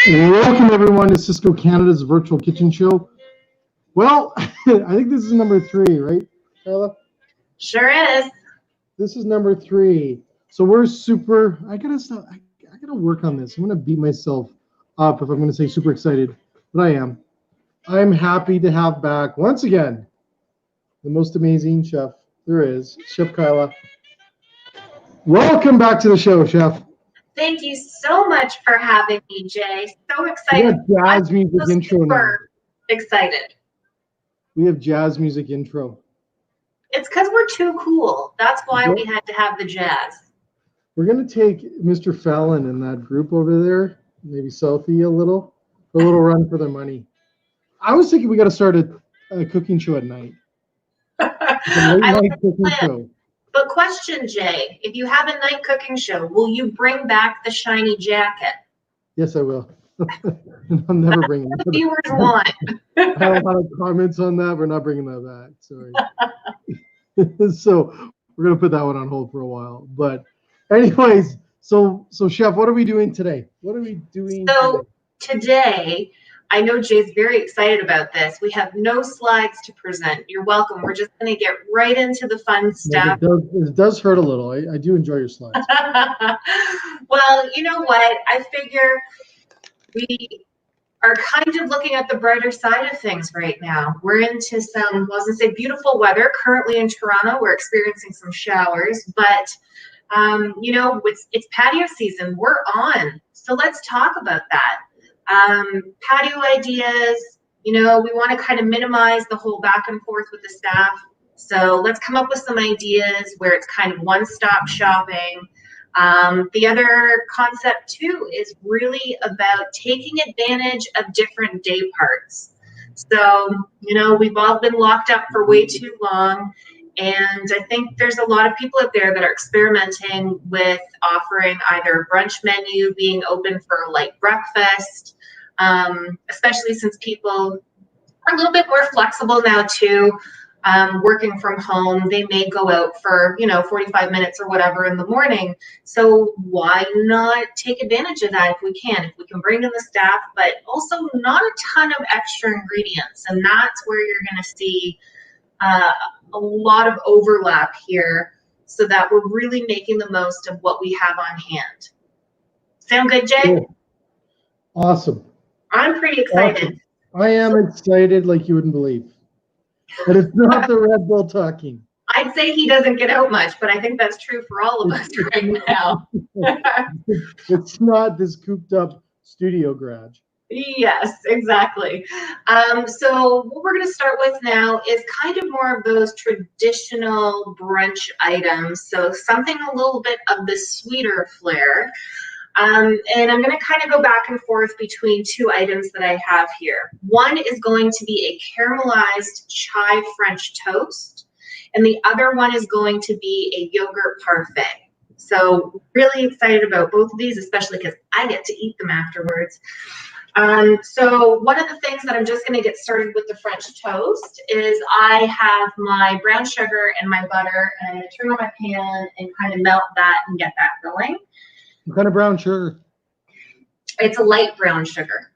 Welcome everyone to Sysco Canada's virtual kitchen show. Well, I think this is number 3, right, Kyla? Sure is. This is number 3. So we're super. I gotta work on this. I'm gonna beat myself up if I'm gonna say super excited, but I am. I'm happy to have back once again the most amazing chef there is, Chef Kyla. Welcome back to the show, Chef. Thank you so much for having me, Jay. So excited. We have jazz music intro now. Excited. We have jazz music intro. It's because we're too cool. That's why we had to have the jazz. We're going to take Mr. Fallon and that group over there, maybe Southie a little run for their money. I was thinking we got to start a cooking show at night. A late night cooking show. But question, Jay, if you have a night cooking show, will you bring back the shiny jacket? Yes, I will. I'm never bringing that. The viewers want. I have a lot of comments on that. We're not bringing that back. Sorry. So we're going to put that one on hold for a while. But anyways, so Chef, what are we doing today? What are we doing today? I know Jay's very excited about this. We have no slides to present. You're welcome. We're just going to get right into the fun stuff. It does hurt a little. I do enjoy your slides. Well, you know what? I figure we are kind of looking at the brighter side of things right now. We're into some, I was going to say, beautiful weather. Currently in Toronto, we're experiencing some showers, but you know, it's patio season. We're on. So let's talk about that. Patio ideas, you know, we want to kind of minimize the whole back and forth with the staff. So let's come up with some ideas where it's kind of one-stop shopping. The other concept too is really about taking advantage of different day parts. So, you know, we've all been locked up for way too long. And I think there's a lot of people out there that are experimenting with offering either a brunch menu, being open for a light breakfast, especially since people are a little bit more flexible now too, working from home. They may go out for, you know, 45 minutes or whatever in the morning. So why not take advantage of that if we can? If we can bring in the staff, but also not a ton of extra ingredients. And that's where you're going to see a lot of overlap here so that we're really making the most of what we have on hand. Sound good, Jay? Cool. Awesome. I'm pretty excited. Awesome. I am excited like you wouldn't believe. But it's not the Red Bull talking. I'd say he doesn't get out much, but I think that's true for all of us right now. It's not this cooped up studio garage. Yes, exactly. So what we're going to start with now is kind of more of those traditional brunch items. So something a little bit of the sweeter flair. And I'm going to kind of go back and forth between 2 items that I have here. One is going to be a caramelized chai French toast, and the other one is going to be a yogurt parfait. So really excited about both of these, especially because I get to eat them afterwards. So one of the things that I'm just going to get started with the French toast is I have my brown sugar and my butter, and I'm going to turn on my pan and kind of melt that and get that going. What kind of brown sugar? It's a light brown sugar.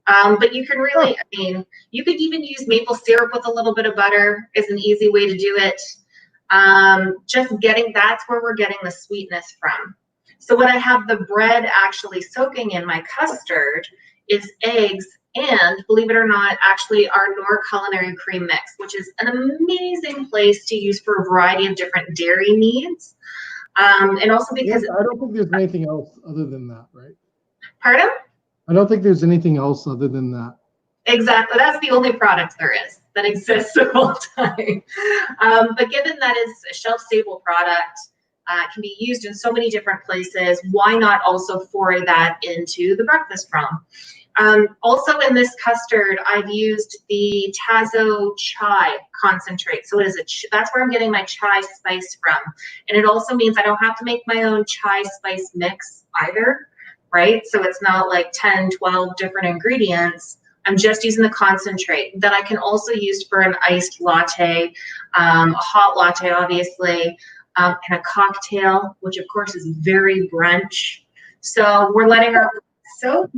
But you can really, I mean, you could even use maple syrup with a little bit of butter is an easy way to do it. Just getting, that's where we're getting the sweetness from. So what I have the bread actually soaking in my custard is eggs and, believe it or not, actually our Knorr culinary cream mix, which is an amazing place to use for a variety of different dairy needs. And also because I don't think there's anything else other than that, right? Pardon? I don't think there's anything else other than that. Exactly. That's the only product there is that exists at all time. But given that it's a shelf-stable product, can be used in so many different places, why not also foray that into the breakfast realm? Also in this custard, I've used the Tazo chai concentrate. So it is that's where I'm getting my chai spice from. And it also means I don't have to make my own chai spice mix either. right? So it's not like 10, 12 different ingredients. I'm just using the concentrate that I can also use for an iced latte, a hot latte, obviously, and a cocktail, which of course is very brunch. So we're letting our soak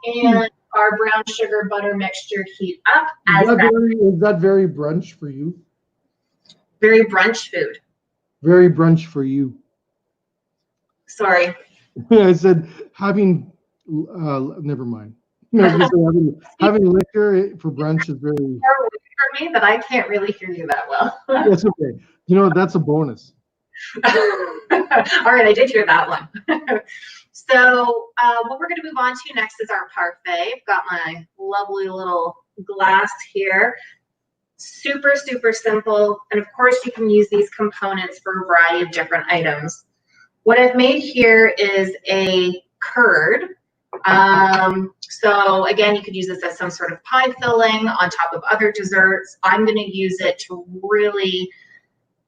and our brown sugar butter mixture heat up. Is that very brunch for you? Very brunch food. Very brunch for you. Sorry. I said having, never mind. Having liquor for brunch is very. For me, but I can't really hear you that well. That's okay. You know, that's a bonus. All right, I did hear that one. So what we're going to move on to next is our parfait. I've got my lovely little glass here. Super, super simple. And of course, you can use these components for a variety of different items. What I've made here is a curd. So again, you could use this as some sort of pie filling on top of other desserts. I'm going to use it to really,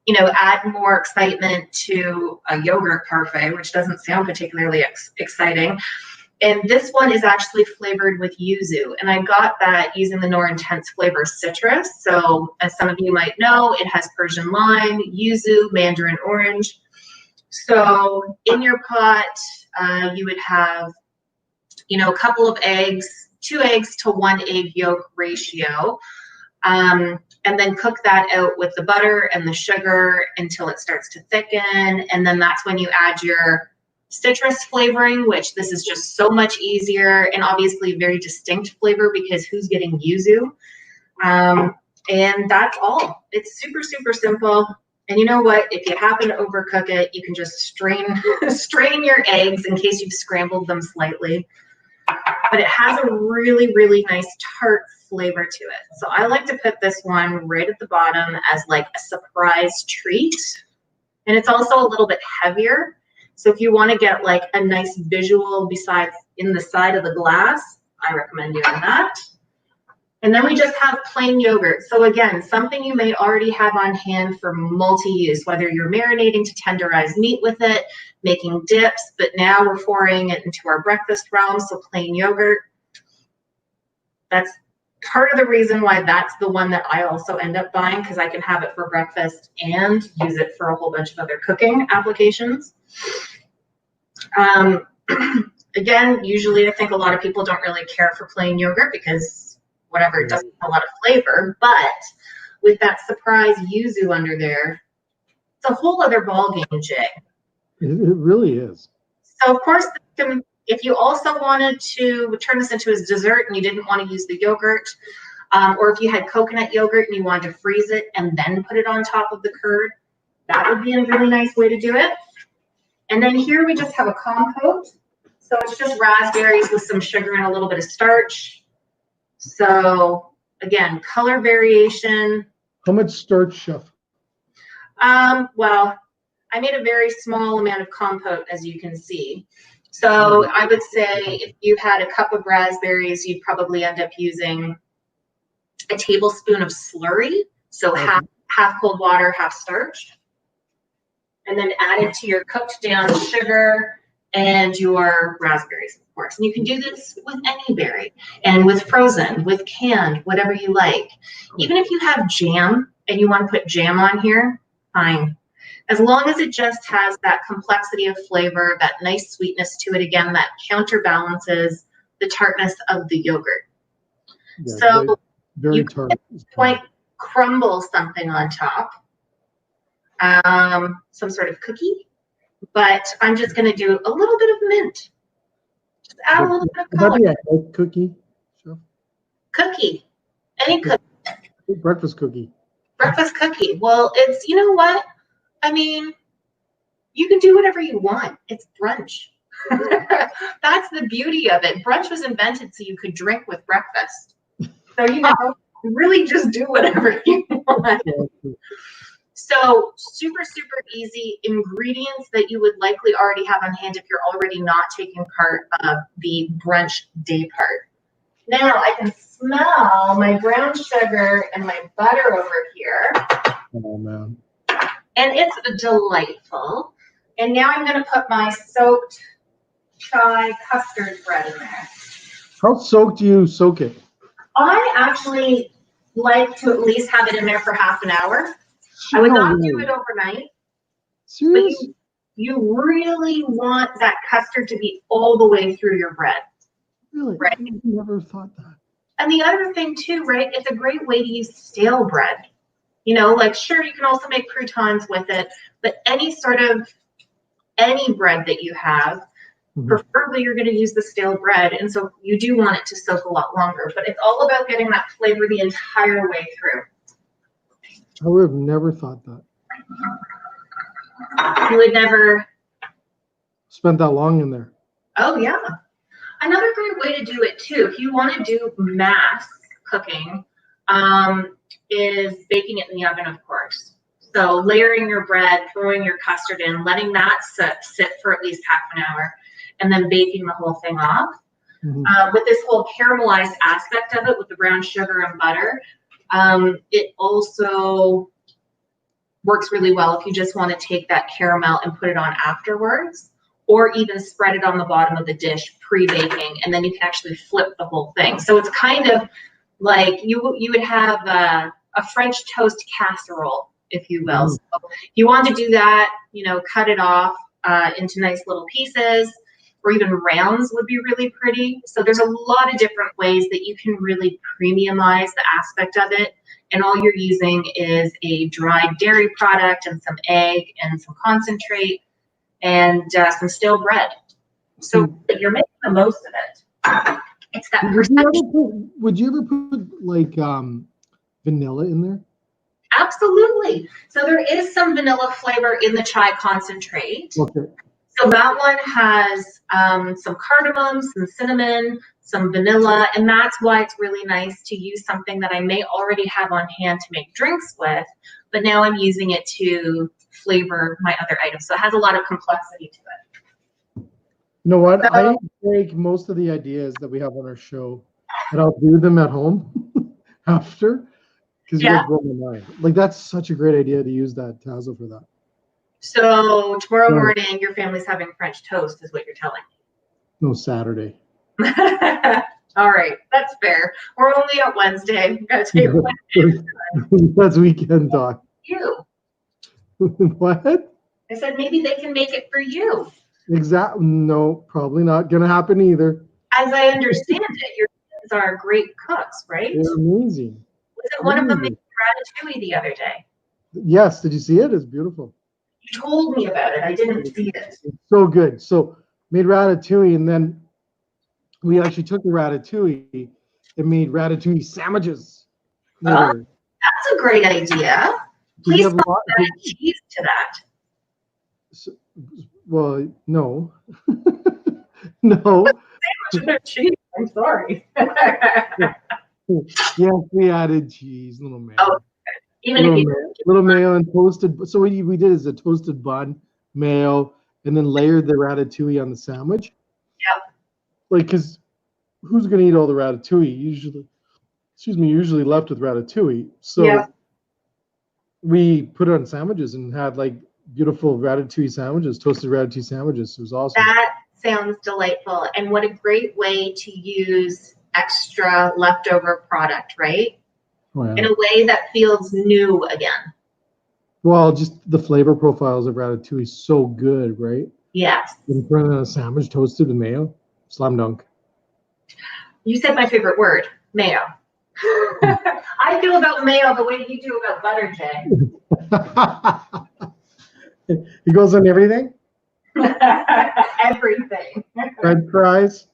you know, add more excitement to a yogurt parfait, which doesn't sound particularly exciting. And this one is actually flavored with yuzu. And I got that using the more intense flavor citrus. So as some of you might know, it has Persian lime, yuzu, mandarin orange. So in your pot, you would have, you know, a couple of eggs, 2 eggs to 1 egg yolk ratio. And then cook that out with the butter and the sugar until it starts to thicken. And then that's when you add your citrus flavoring, which this is just so much easier and obviously very distinct flavor because who's getting yuzu? And that's all. It's super, super simple. And you know what? If you happen to overcook it, you can just strain your eggs in case you've scrambled them slightly. But it has a really, really nice tart flavor to it. So I like to put this one right at the bottom as like a surprise treat. And it's also a little bit heavier. So if you want to get like a nice visual besides in the side of the glass, I recommend doing that. And then we just have plain yogurt. So again, something you may already have on hand for multi-use, whether you're marinating to tenderize meat with it, making dips, but now we're pouring it into our breakfast realm, so plain yogurt. That's part of the reason why that's the one that I also end up buying, because I can have it for breakfast and use it for a whole bunch of other cooking applications. Again, usually I think a lot of people don't really care for plain yogurt because whatever, it doesn't have a lot of flavor, but with that surprise yuzu under there, it's a whole other ballgame, Jay. It really is. So of course, if you also wanted to turn this into a dessert and you didn't want to use the yogurt, or if you had coconut yogurt and you wanted to freeze it and then put it on top of the curd, that would be a really nice way to do it. And then here we just have a compote. So it's just raspberries with some sugar and a little bit of starch. So again, color variation. How much starch, Chef? Well, I made a very small amount of compote, as you can see. So I would say if you had a cup of raspberries, you'd probably end up using a tablespoon of slurry. So half cold water, half starch. And then add it to your cooked down sugar and your raspberries, of course. And you can do this with any berry and with frozen, with canned, whatever you like. Even if you have jam and you want to put jam on here, fine. As long as it just has that complexity of flavor, that nice sweetness to it, again, that counterbalances the tartness of the yogurt. Yeah, so very tart. Quite crumble something on top, some sort of cookie. But I'm just going to do a little bit of mint. Just add a little bit of color. That'd be a cookie. Sure. Cookie. Any cookie. Breakfast cookie. Breakfast cookie. Well, it's, you know what? I mean, you can do whatever you want. It's brunch. That's the beauty of it. Brunch was invented so you could drink with breakfast. So, you know, really just do whatever you want. So super, super easy ingredients that you would likely already have on hand if you're already not taking part of the brunch day part. Now I can smell my brown sugar and my butter over here. Oh, man. And it's delightful. And now I'm going to put my soaked chai custard bread in there. How soaked do you soak it? I actually like to at least have it in there for half an hour. I would No not way. do it overnight, but Serious? you really want that custard to be all the way through your bread. Really? Right. I never thought that. And the other thing too, right? It's a great way to use stale bread. You know, like sure, you can also make croutons with it, but any bread that you have, preferably you're going to use the stale bread, and so you do want it to soak a lot longer. But it's all about getting that flavor the entire way through. I would have never thought that. You would never Spent that long in there. Oh yeah. Another great way to do it too, if you want to do mass cooking, is baking it in the oven, of course. So layering your bread, throwing your custard in, letting that sit for at least half an hour, and then baking the whole thing off. With this whole caramelized aspect of it, with the brown sugar and butter, it also works really well if you just want to take that caramel and put it on afterwards, or even spread it on the bottom of the dish pre-baking, and then you can actually flip the whole thing. So it's kind of like you would have a French toast casserole, if you will. So if you want to do that, you know, cut it off into nice little pieces, or even rounds would be really pretty. So there's a lot of different ways that you can really premiumize the aspect of it. And all you're using is a dried dairy product and some egg and some concentrate and some stale bread. So you're making the most of it. It's that perception. Would you ever put like vanilla in there? Absolutely. So there is some vanilla flavor in the chai concentrate. Okay. So that one has some cardamom, some cinnamon, some vanilla, and that's why it's really nice to use something that I may already have on hand to make drinks with, but now I'm using it to flavor my other items. So it has a lot of complexity to it. You know what? So, I take most of the ideas that we have on our show, and I'll do them at home after, because you guys blow my mind. Like, that's such a great idea to use that tazo for that. So tomorrow morning, your family's having French toast, is what you're telling me. No, Saturday. All right, that's fair. We're only at Wednesday. We gotta take Wednesday. That's weekend talk. You. What? I said maybe they can make it for you. Exactly. No, probably not gonna happen either. As I understand it, your kids are great cooks, right? They're amazing. Was it one of them making ratatouille the other day? Yes. Did you see it? It's beautiful. You told me about it. I didn't see it. It's so good. So made ratatouille, and then we actually took the ratatouille and made ratatouille sandwiches. Oh, that's a great idea. Please add cheese to that. So, well, no. No. Cheese. I'm sorry. Yes, we added cheese, little mayo. Oh, even if you little mayo and toasted. So what we did is a toasted bun, mayo, and then layered the ratatouille on the sandwich. Yeah. Like, because who's gonna eat all the ratatouille? Usually left with ratatouille. So we put it on sandwiches and had like beautiful ratatouille sandwiches, toasted ratatouille sandwiches. It was awesome. That sounds delightful, and what a great way to use extra leftover product, right? Oh, yeah. In a way that feels new again. Well, just the flavor profiles of ratatouille is so good, right? Yes. And put it on a sandwich, toasted with mayo, slam dunk. You said my favorite word, mayo. I feel about mayo the way you do about butter, Jay. It goes on everything? Everything. French fries?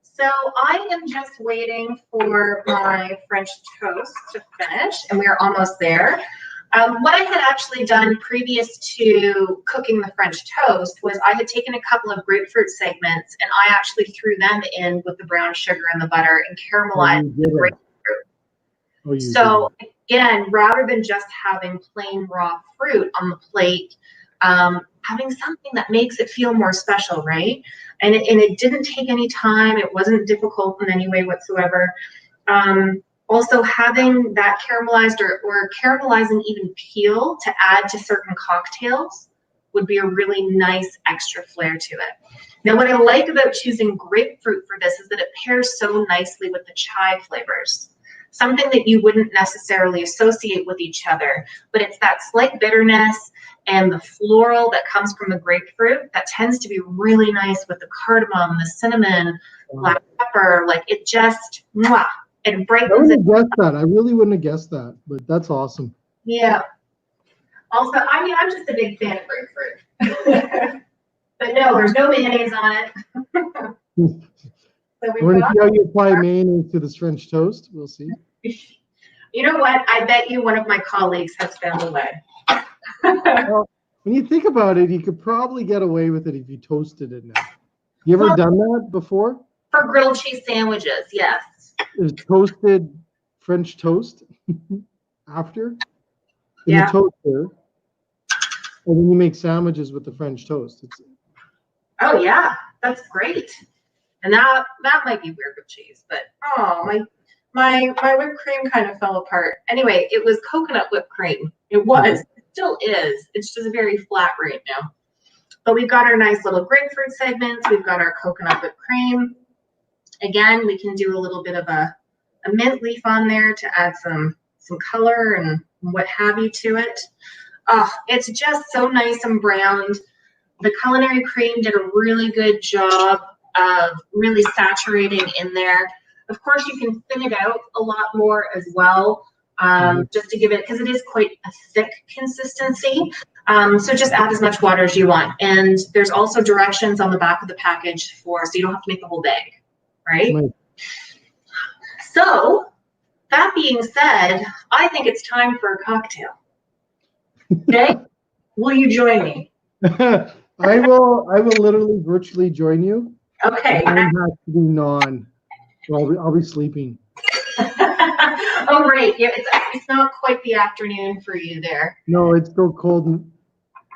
So I am just waiting for my French toast to finish, and we are almost there. What I had actually done previous to cooking the French toast was I had taken a couple of grapefruit segments and I actually threw them in with the brown sugar and the butter and caramelized the grapefruit. So again, rather than just having plain raw fruit on the plate, having something that makes it feel more special, right? And it didn't take any time. It wasn't difficult in any way whatsoever. Also having that caramelized or caramelizing even peel to add to certain cocktails would be a really nice extra flair to it. Now, what I like about choosing grapefruit for this is that it pairs so nicely with the chai flavors. Something that you wouldn't necessarily associate with each other, but it's that slight bitterness and the floral that comes from the grapefruit that tends to be really nice with the cardamom, the cinnamon, black pepper. Like it just, mwah, it brightens it. I wouldn't have guessed that. I really wouldn't have guessed that, but that's awesome. Yeah. Also, I mean, I'm just a big fan of grapefruit. But no, there's no mayonnaise on it. So We're going to see how you apply mayonnaise to this French toast. We'll see. You know what? I bet you one of my colleagues has found a way. Well, when you think about it, you could probably get away with it if you toasted it now. You ever done that before? For grilled cheese sandwiches, yes. There's toasted French toast after in Yeah. the toaster, and then you make sandwiches with the French toast. Oh yeah, that's great. And that might be weird with cheese, but oh my whipped cream kind of fell apart. Anyway, it was coconut whipped cream. It was, it still is. It's just very flat right now. But we've got our nice little grapefruit segments. We've got our coconut whipped cream. Again, we can do a little bit of a mint leaf on there to add some color and what have you to it. Oh, it's just so nice and browned. The culinary cream did a really good job of really saturating in there. Of course, you can thin it out a lot more as well, just to give it, because it is quite a thick consistency. So just add as much water as you want. And there's also directions on the back of the package so you don't have to make the whole bag, right? So that being said, I think it's time for a cocktail. Okay? Will you join me? I will literally virtually join you. Okay. I have to be non. Well, I'll be sleeping. Oh, right. Yeah, it's not quite the afternoon for you there. No, it's still cold.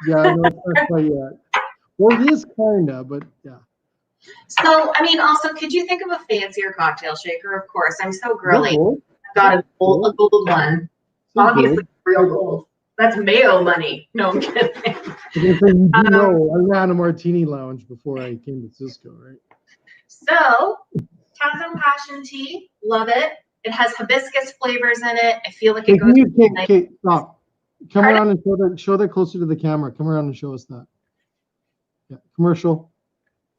Yeah, no, it's not quite yet. Well, it is kinda, but yeah. So, I mean, also, could you think of a fancier cocktail shaker? Of course, I'm so girly. Gold? I've got a gold one. So Obviously, good. real gold. That's Mayo money. No, I'm kidding. You do know, I ran a martini lounge before I came to Sysco, right? So, Tazo Passion Tea, love it. It has hibiscus flavors in it. I feel like it goes. Kate, stop. Come around and show that closer to the camera. Come around and show us that. Yeah, commercial.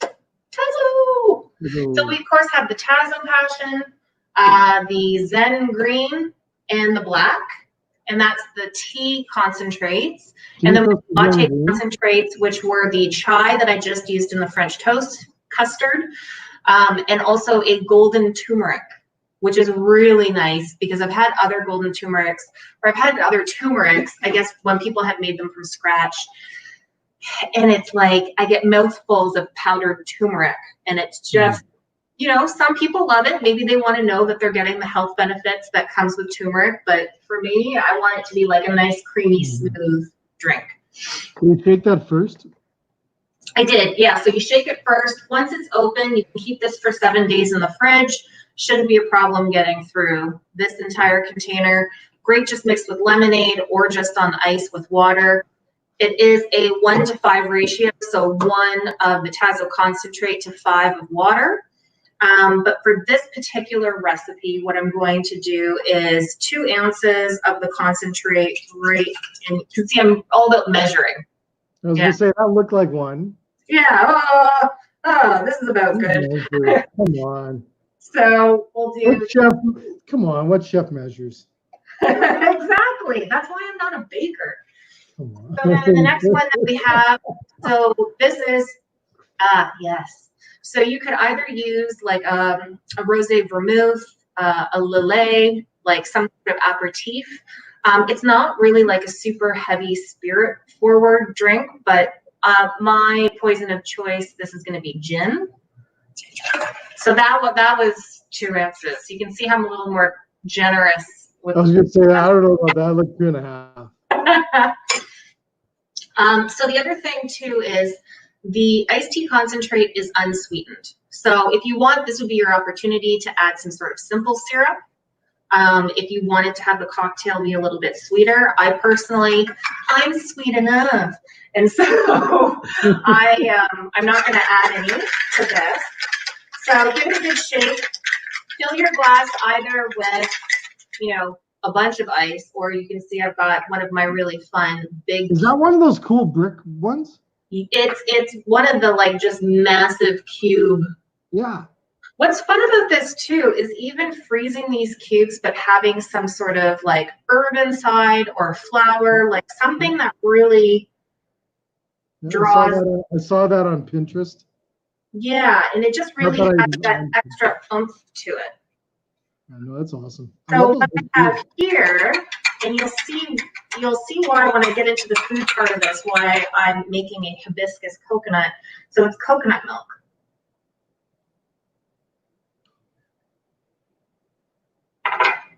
Tazo. So we of course have the Tazo Passion, the Zen Green, and the Black, and that's the tea concentrates. And then we have latte concentrates, which were the chai that I just used in the French toast custard, and also a golden turmeric, which is really nice because I've had other golden turmerics, or I've had other turmerics, I guess, when people have made them from scratch. And it's like, I get mouthfuls of powdered turmeric, and it's just, you know, some people love it. Maybe they want to know that they're getting the health benefits that comes with turmeric. But for me, I want it to be like a nice, creamy, smooth drink. Can you shake that first? I did, yeah. So you shake it first. Once it's open, you can keep this for 7 days in the fridge. Shouldn't be a problem getting through this entire container. Great just mixed with lemonade or just on ice with water. It is a 1-to-5 ratio, so 1 of the Tazo concentrate to 5 of water. But for this particular recipe, what I'm going to do is 2 ounces of the concentrate, right? And you can see I'm all about measuring. I was going to say, that looked like 1. Yeah, this is about good. Come on. So we'll do. Come on, what chef measures? Exactly. That's why I'm not a baker. Come on. So then the next one that we have, so this is, yes. So you could either use like a rosé vermouth, a lillet, like some sort of aperitif. It's not really like a super heavy spirit forward drink, but my poison of choice, this is going to be gin. So that was 2 ounces. You can see how I'm a little more generous with. I was going to say, I don't know about that. Look, 2.5. So the other thing too is the iced tea concentrate is unsweetened. So if you want, this would be your opportunity to add some sort of simple syrup. If you wanted to have the cocktail be a little bit sweeter, I'm sweet enough. And so I'm not going to add any to this. So give it a good shake. Fill your glass either with, a bunch of ice, or you can see I've got one of my really fun big. Is that one of those cool brick ones? It's one of the just massive cube. Yeah. What's fun about this too is even freezing these cubes, but having some sort of herb inside or flour, something that really draws. I saw that on Pinterest. Yeah, and it just really has that extra oomph to it. I know, that's awesome. So what I have here, and you'll see why when I get into the food part of this, why I'm making a hibiscus coconut. So it's coconut milk.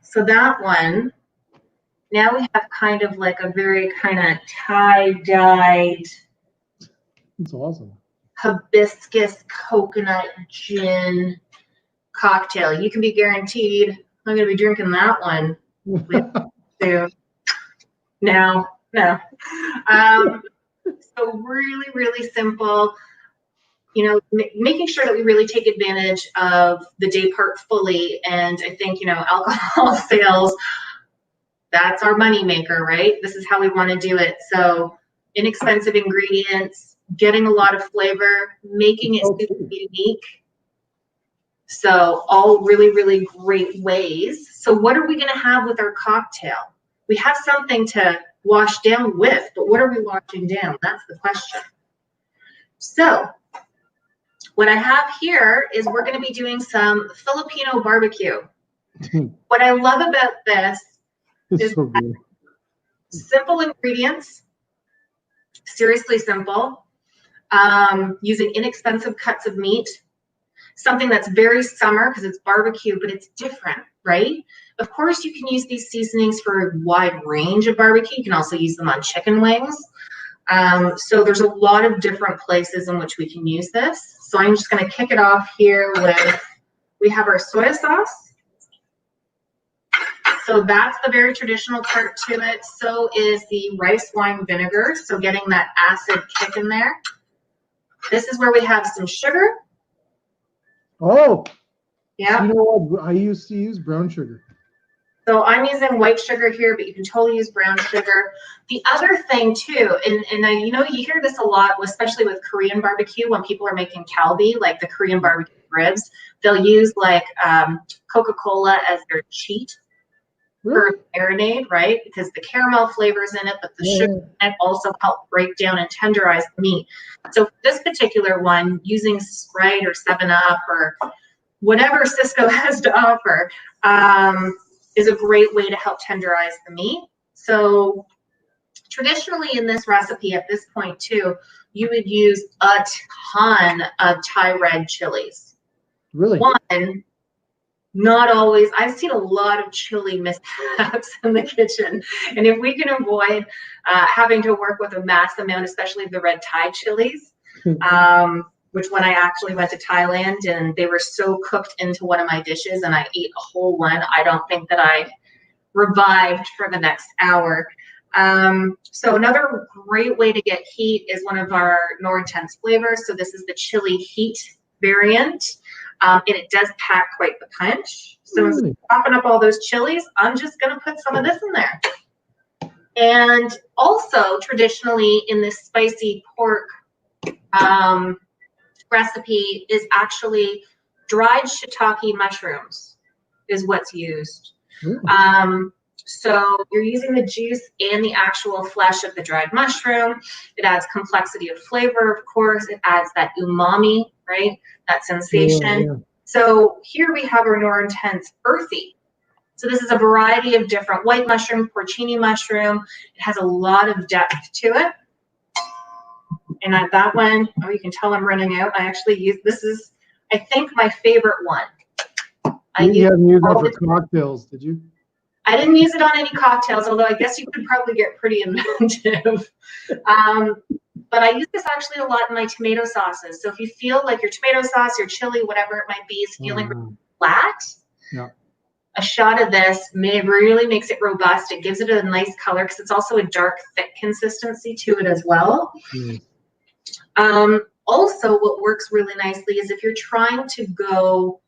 So that one, now we have kind of a very kind of tie-dyed. It's awesome. Hibiscus coconut gin cocktail. You can be guaranteed I'm going to be drinking that one soon. No. So really, really simple. Making sure that we really take advantage of the day part fully. And I think, alcohol sales, that's our money maker, right? This is how we want to do it. So inexpensive ingredients, getting a lot of flavor, making it super unique. So all really, really great ways. So what are we going to have with our cocktail? We have something to wash down with, but what are we washing down? That's the question. So what I have here is we're going to be doing some Filipino barbecue. What I love about this is so good. Simple ingredients, seriously simple, using inexpensive cuts of meat, something that's very summer because it's barbecue, but it's different, right? Of course, you can use these seasonings for a wide range of barbecue. You can also use them on chicken wings. So there's a lot of different places in which we can use this. So I'm just going to kick it off here with, we have our soy sauce. So that's the very traditional part to it. So is the rice wine vinegar. So getting that acid kick in there. This is where we have some sugar. Oh, yeah. You know what? I used to use brown sugar. So I'm using white sugar here, but you can totally use brown sugar. The other thing too, and you hear this a lot, especially with Korean barbecue, when people are making kalbi, like the Korean barbecue ribs, they'll use Coca-Cola as their cheat for marinade, right? Because the caramel flavors in it, but the sugar and also help break down and tenderize the meat. So for this particular one, using Sprite or 7-Up or whatever Sysco has to offer, is a great way to help tenderize the meat. So traditionally in this recipe at this point too, you would use a ton of Thai red chilies. Really? One, not always. I've seen a lot of chili mishaps in the kitchen. And if we can avoid having to work with a mass amount, especially the red Thai chilies, which when I actually went to Thailand and they were so cooked into one of my dishes and I ate a whole one, I don't think that I revived for the next hour. So another great way to get heat is one of our more intense flavors. So this is the chili heat variant. And it does pack quite the punch. So instead of popping up all those chilies, I'm just going to put some of this in there. And also traditionally in this spicy pork recipe is actually dried shiitake mushrooms is what's used. So you're using the juice and the actual flesh of the dried mushroom. It adds complexity of flavor, of course. It adds that umami, right? That sensation. Yeah. So here we have our more intense earthy. So this is a variety of different white mushroom, porcini mushroom. It has a lot of depth to it. And at that one, oh, you can tell I'm running out. I actually use, this is, I think, my favorite one. You haven't used that for cocktails, did you? I didn't use it on any cocktails, although I guess you could probably get pretty inventive. But I use this actually a lot in my tomato sauces. So if you feel like your tomato sauce, your chili, whatever it might be, is feeling really flat, a shot of this really makes it robust. It gives it a nice color because it's also a dark, thick consistency to it as well. Also, what works really nicely is if you're trying to go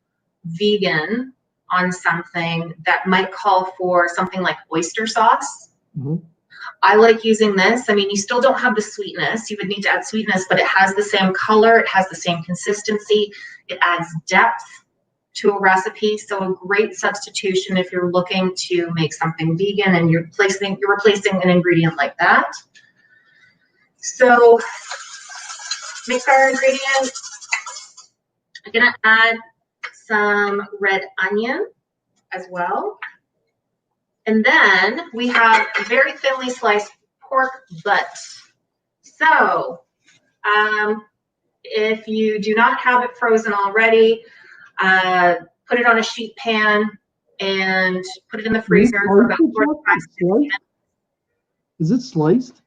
vegan on something that might call for something like oyster sauce. I like using this. I mean, you still don't have the sweetness. You would need to add sweetness, but it has the same color. It has the same consistency. It adds depth to a recipe. So a great substitution if you're looking to make something vegan and you're replacing an ingredient like that. So mix our ingredients. I'm gonna add some red onion as well. And then we have very thinly sliced pork butt. So if you do not have it frozen already, put it on a sheet pan and put it in the freezer for about 45 minutes. Is it sliced?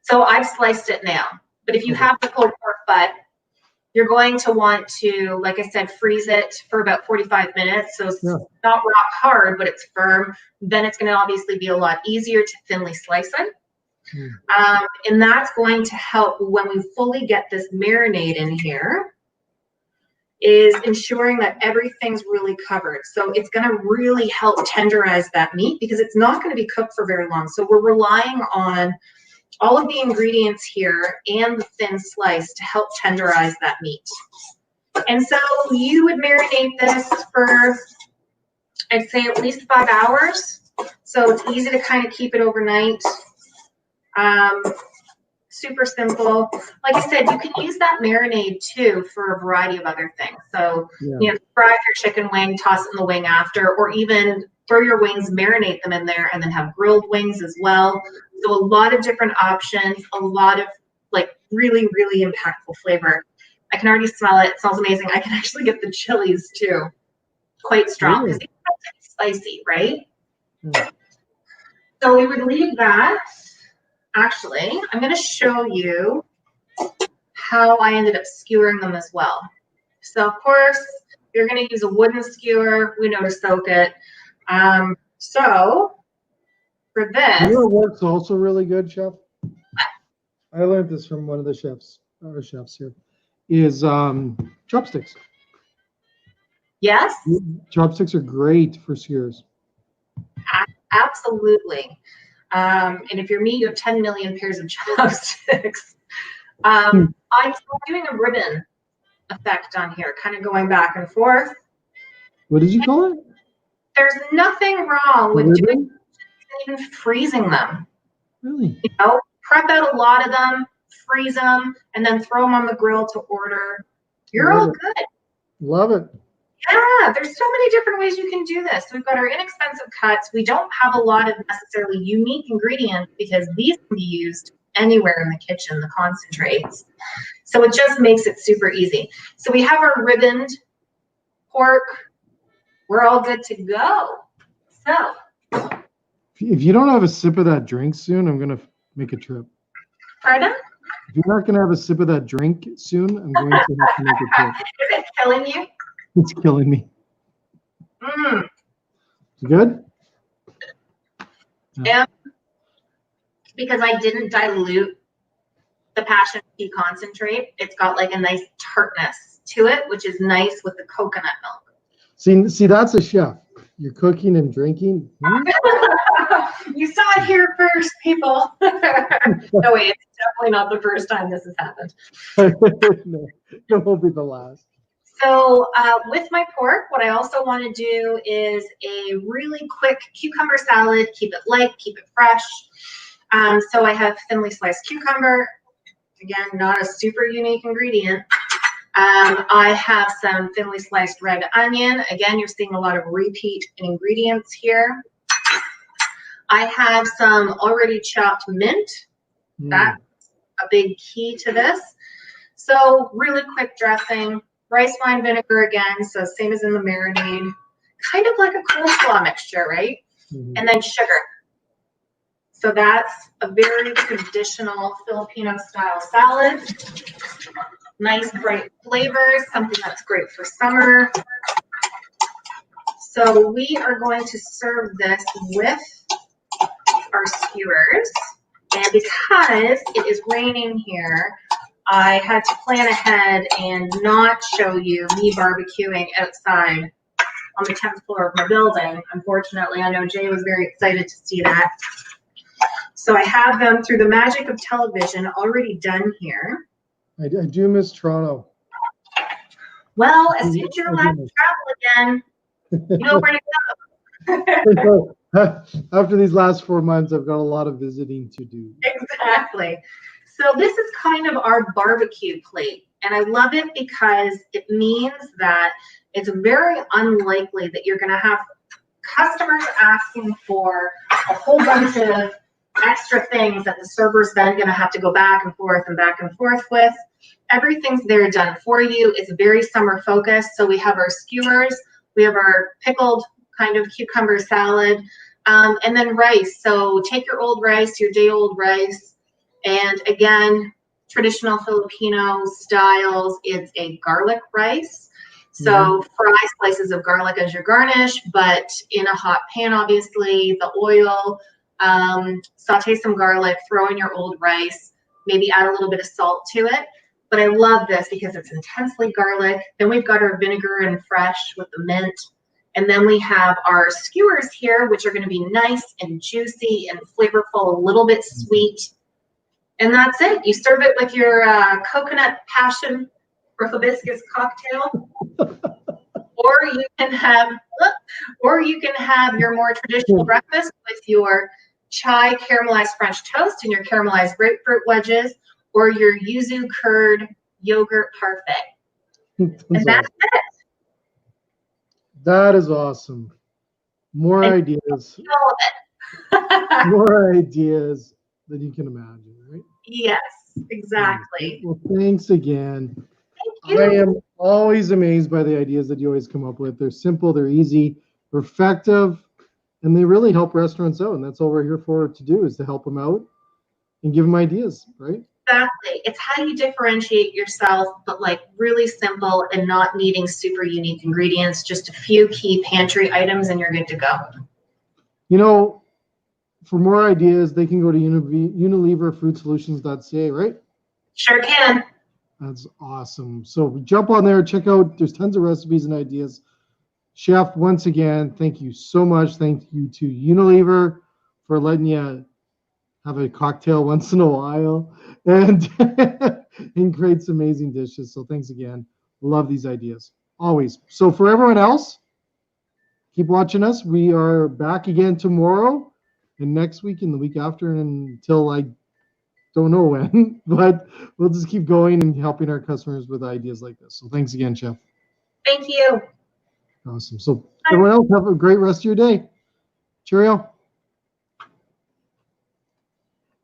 So I've sliced it now. But if you have the pulled pork butt, you're going to want to, like I said, freeze it for about 45 minutes. So it's not rock hard, but it's firm. Then it's going to obviously be a lot easier to thinly slice it. And that's going to help when we fully get this marinade in here, is ensuring that everything's really covered. So it's going to really help tenderize that meat because it's not going to be cooked for very long. So we're relying on all of the ingredients here and the thin slice to help tenderize that meat. And so you would marinate this for, I'd say, at least 5 hours. So it's easy to kind of keep it overnight. Super simple. Like I said, you can use that marinade too for a variety of other things. So, you know, fry your chicken wing, toss it in the wing after, or even throw your wings, marinate them in there, and then have grilled wings as well. So a lot of different options, a lot of like really, really impactful flavor. I can already smell it. It smells amazing. I can actually get the chilies too, quite strong because it's spicy, right? So we would leave that. Actually, I'm going to show you how I ended up skewering them as well. So of course, you're going to use a wooden skewer. We know to soak it. So for this, you know what works also really good, Chef? I learned this from one of the chefs, our chefs here, is chopsticks. Yes. Chopsticks are great for skewers. Absolutely. And if you're me, you have 10 million pairs of chopsticks. I'm doing a ribbon effect on here, kind of going back and forth. What did you call it? There's nothing wrong with doing even freezing them. Really? You know, prep out a lot of them, freeze them, and then throw them on the grill to order. You're all good. Love it. Yeah, there's so many different ways you can do this. We've got our inexpensive cuts. We don't have a lot of necessarily unique ingredients because these can be used anywhere in the kitchen, the concentrates. So it just makes it super easy. So we have our ribboned pork. We're all good to go. So. If you don't have a sip of that drink soon, I'm going to make a trip. Pardon? If you're not going to have a sip of that drink soon, I'm going to have to make a trip. Is it killing you? It's killing me. Good? Yeah. Because I didn't dilute the passion tea concentrate. It's got like a nice tartness to it, which is nice with the coconut milk. See, that's a chef. You're cooking and drinking. You saw it here first, people. No, wait, it's definitely not the first time this has happened. No, it won't be the last. So with my pork, what I also want to do is a really quick cucumber salad. Keep it light, keep it fresh. So I have thinly sliced cucumber. Again, not a super unique ingredient. I have some thinly sliced red onion. Again, you're seeing a lot of repeat ingredients here. I have some already chopped mint. That's a big key to this. So really quick dressing. Rice wine vinegar again, so same as in the marinade. Kind of like a coleslaw mixture, right? And then sugar. So that's a very traditional Filipino style salad. Nice bright flavors, something that's great for summer. So we are going to serve this with our skewers. And because it is raining here, I had to plan ahead and not show you me barbecuing outside on the 10th floor of my building. Unfortunately, I know Jay was very excited to see that. So I have them through the magic of television already done here. I do miss Toronto. Well, as soon as you're allowed to travel again, you know where to go. After these last 4 months, I've got a lot of visiting to do. Exactly. So this is kind of our barbecue plate. And I love it because it means that it's very unlikely that you're going to have customers asking for a whole bunch of extra things that the server's then going to have to go back and forth with. Everything's there done for you. It's very summer focused. So we have our skewers, we have our pickled kind of cucumber salad, and then rice. So take your old rice, your day old rice, and again, traditional Filipino styles, it's a garlic rice. So fry slices of garlic as your garnish, but in a hot pan, obviously, the oil, saute some garlic, throw in your old rice, maybe add a little bit of salt to it. But I love this because it's intensely garlic. Then we've got our vinegar and fresh with the mint. And then we have our skewers here, which are going to be nice and juicy and flavorful, a little bit sweet. And that's it. You serve it with your coconut passion or hibiscus cocktail. Or you can have your more traditional breakfast with your chai caramelized French toast and your caramelized grapefruit wedges, or your yuzu curd yogurt parfait. And that's it. That is awesome. More ideas. All of it. More ideas than you can imagine, right? Yes, exactly. Well, thanks again. Thank you. I am always amazed by the ideas that you always come up with. They're simple, they're easy, they're effective, and they really help restaurants out. And that's all we're here for to do, is to help them out and give them ideas, right? Exactly. It's how you differentiate yourself, but like really simple and not needing super unique ingredients, just a few key pantry items and you're good to go. You know, for more ideas, they can go to unileverfoodsolutions.ca, right? Sure can. That's awesome. So jump on there, check out, there's tons of recipes and ideas. Chef, once again, thank you so much. Thank you to Unilever for letting you have a cocktail once in a while and and create some amazing dishes. So thanks again. Love these ideas. Always. So for everyone else, keep watching us. We are back again tomorrow and next week and the week after until I don't know when, but we'll just keep going and helping our customers with ideas like this. So thanks again, Chef. Thank you. Awesome. So everyone else, have a great rest of your day. Cheerio.